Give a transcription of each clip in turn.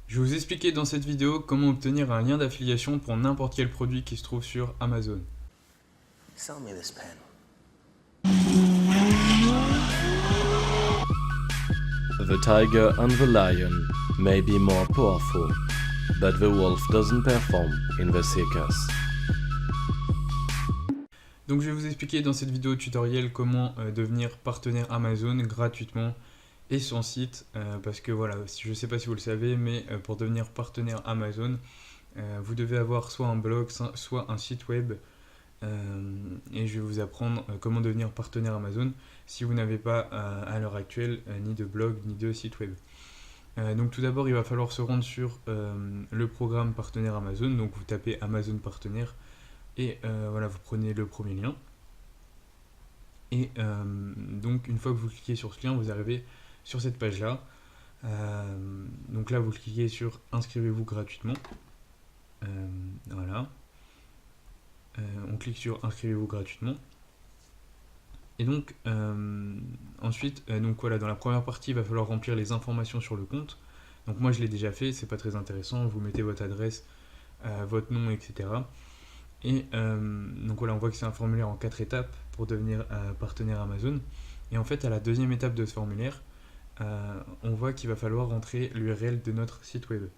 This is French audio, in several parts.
Je vais vous expliquer dans cette vidéo comment obtenir un lien d'affiliation pour n'importe quel produit qui se trouve sur Amazon. Sell me this pen. The tiger and the lion may be more powerful, but the wolf doesn't perform in the circus. Donc je vais vous expliquer dans cette vidéo tutoriel comment devenir partenaire Amazon gratuitement et sans site, parce que voilà, je ne sais pas si vous le savez, mais pour devenir partenaire Amazon, vous devez avoir soit un blog, soit un site web, et je vais vous apprendre comment devenir partenaire Amazon si vous n'avez pas à l'heure actuelle ni de blog ni de site web. Donc tout d'abord il va falloir se rendre sur le programme partenaire Amazon, donc vous tapez Amazon partenaire et voilà, vous prenez le premier lien. Et donc une fois que vous cliquez sur ce lien, vous arrivez sur cette page là. Donc là vous cliquez sur inscrivez-vous gratuitement. Voilà. On clique sur inscrivez-vous gratuitement. Et donc ensuite, donc voilà, dans la première partie, il va falloir remplir les informations sur le compte. Donc moi je l'ai déjà fait, c'est pas très intéressant, vous mettez votre adresse, votre nom, etc. Et donc voilà, on voit que c'est un formulaire en 4 étapes pour devenir partenaire Amazon. Et en fait, à la deuxième étape de ce formulaire, on voit qu'il va falloir rentrer l'URL de notre site web.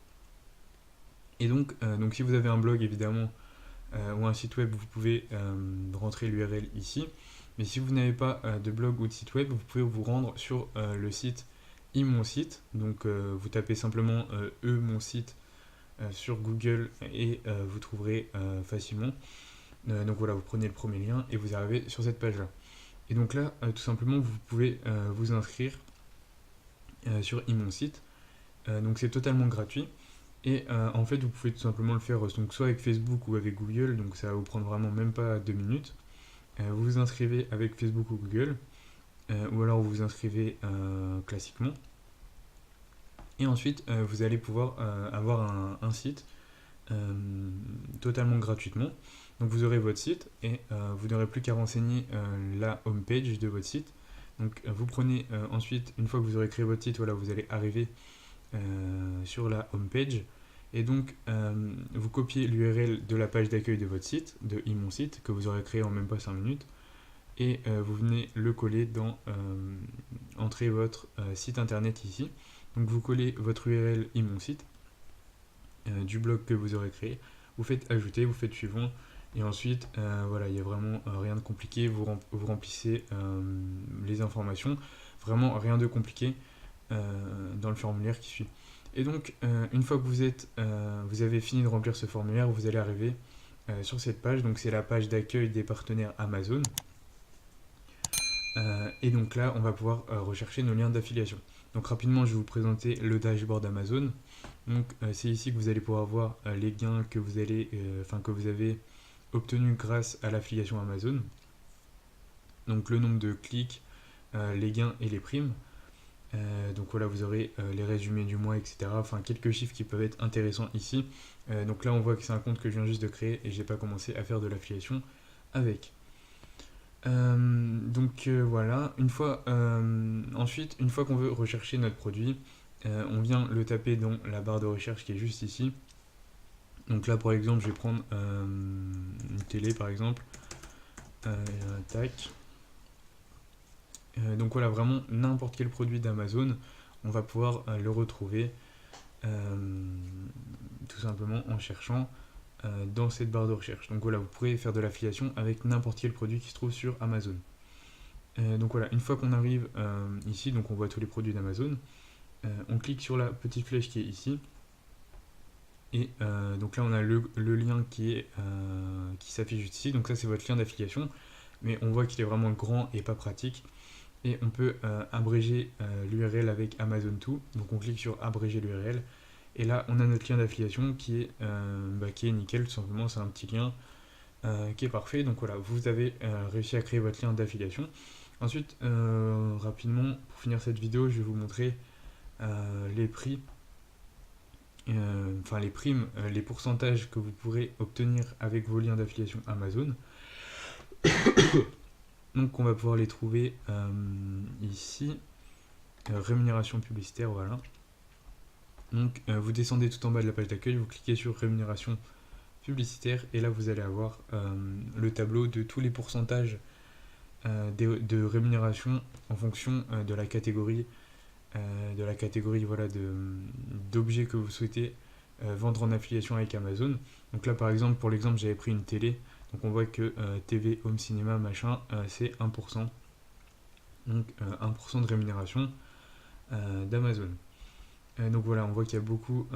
Et donc si vous avez un blog évidemment ou un site web, vous pouvez rentrer l'URL ici. Mais si vous n'avez pas de blog ou de site web, vous pouvez vous rendre sur le site iMon Site. Donc vous tapez simplement mon site sur Google et vous trouverez facilement. Donc voilà, vous prenez le premier lien et vous arrivez sur cette page là. Et donc là, tout simplement, vous pouvez vous inscrire sur iMon Site. Donc c'est totalement gratuit. Et en fait, vous pouvez tout simplement le faire donc, soit avec Facebook ou avec Google. Donc ça va vous prendre vraiment même pas 2 minutes. Vous vous inscrivez avec Facebook ou Google. Ou alors vous vous inscrivez classiquement. Et ensuite, vous allez pouvoir avoir un site totalement gratuitement. Donc vous aurez votre site et vous n'aurez plus qu'à renseigner la home page de votre site. Donc vous prenez ensuite, une fois que vous aurez créé votre site, voilà, vous allez arriver sur la home page. Et donc vous copiez l'URL de la page d'accueil de votre site, de iMon Site, que vous aurez créé en même pas 5 minutes. Et vous venez le coller dans entrer votre site internet ici. Donc vous collez votre URL iMon Site du blog que vous aurez créé, vous faites ajouter, vous faites suivant, et ensuite voilà, il n'y a vraiment rien de compliqué, vous remplissez les informations, vraiment rien de compliqué dans le formulaire qui suit. Et donc une fois que vous avez fini de remplir ce formulaire, vous allez arriver sur cette page, donc c'est la page d'accueil des partenaires Amazon. Et donc là, on va pouvoir rechercher nos liens d'affiliation. Donc rapidement, je vais vous présenter le dashboard Amazon. Donc c'est ici que vous allez pouvoir voir les gains que vous avez obtenus grâce à l'affiliation Amazon. Donc le nombre de clics, les gains et les primes. Donc voilà, vous aurez les résumés du mois, etc. Enfin, quelques chiffres qui peuvent être intéressants ici. Donc là, on voit que c'est un compte que je viens juste de créer et j'ai pas commencé à faire de l'affiliation avec. Voilà, ensuite, une fois qu'on veut rechercher notre produit, on vient le taper dans la barre de recherche qui est juste ici. Donc là, par exemple, je vais prendre une télé, par exemple. Tac. Donc voilà, vraiment n'importe quel produit d'Amazon, on va pouvoir le retrouver tout simplement en cherchant dans cette barre de recherche. Donc voilà, vous pourrez faire de l'affiliation avec n'importe quel produit qui se trouve sur Amazon. Donc voilà, une fois qu'on arrive ici, donc on voit tous les produits d'Amazon, on clique sur la petite flèche qui est ici. Et donc là on a le lien qui s'affiche juste ici, donc ça c'est votre lien d'affiliation, mais on voit qu'il est vraiment grand et pas pratique. Et on peut abréger l'URL avec Amazon To, donc on clique sur abréger l'URL. Et là, on a notre lien d'affiliation qui est nickel, tout simplement, c'est un petit lien qui est parfait. Donc voilà, vous avez réussi à créer votre lien d'affiliation. Ensuite, rapidement, pour finir cette vidéo, je vais vous montrer les prix, les primes, les pourcentages que vous pourrez obtenir avec vos liens d'affiliation Amazon. Donc on va pouvoir les trouver ici, rémunération publicitaire, voilà. Donc vous descendez tout en bas de la page d'accueil, vous cliquez sur rémunération publicitaire et là vous allez avoir le tableau de tous les pourcentages de rémunération en fonction de la catégorie voilà, d'objets que vous souhaitez vendre en affiliation avec Amazon. Donc là par exemple, pour l'exemple, j'avais pris une télé, donc on voit que TV, home cinéma, machin, c'est 1%. Donc 1% de rémunération d'Amazon. Donc voilà, on voit qu'il y a beaucoup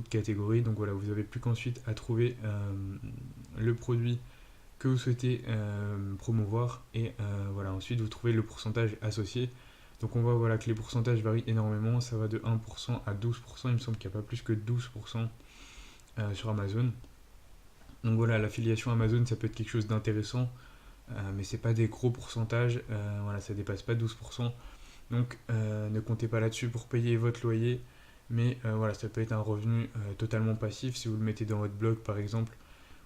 de catégories. Donc voilà, vous n'avez plus qu'ensuite à trouver le produit que vous souhaitez promouvoir et voilà, ensuite vous trouvez le pourcentage associé. Donc on voit voilà, que les pourcentages varient énormément, ça va de 1% à 12%, il me semble qu'il n'y a pas plus que 12% sur Amazon. Donc voilà, l'affiliation Amazon, ça peut être quelque chose d'intéressant, mais c'est pas des gros pourcentages, voilà, ça dépasse pas 12%. Donc ne comptez pas là-dessus pour payer votre loyer, mais voilà, ça peut être un revenu totalement passif si vous le mettez dans votre blog par exemple,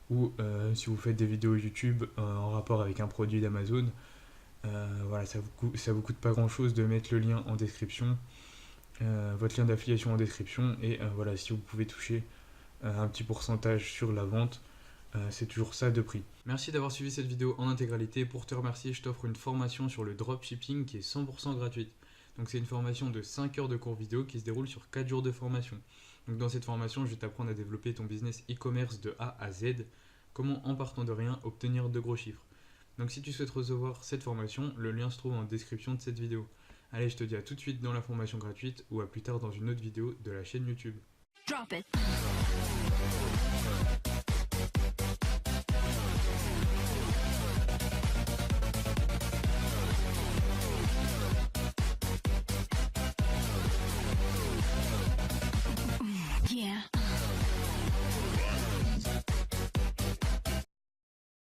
ou si vous faites des vidéos YouTube en rapport avec un produit d'Amazon. Voilà, ça vous coûte pas grand chose de mettre le lien en description, votre lien d'affiliation en description, et voilà, si vous pouvez toucher un petit pourcentage sur la vente, c'est toujours ça de prix. Merci d'avoir suivi cette vidéo en intégralité. Pour te remercier, je t'offre une formation sur le dropshipping qui est 100% gratuite. Donc c'est une formation de 5 heures de cours vidéo qui se déroule sur 4 jours de formation. Donc dans cette formation, je vais t'apprendre à développer ton business e-commerce de A à Z, comment en partant de rien obtenir de gros chiffres. Donc si tu souhaites recevoir cette formation, le lien se trouve en description de cette vidéo. Allez, je te dis à tout de suite dans la formation gratuite ou à plus tard dans une autre vidéo de la chaîne YouTube. Drop it.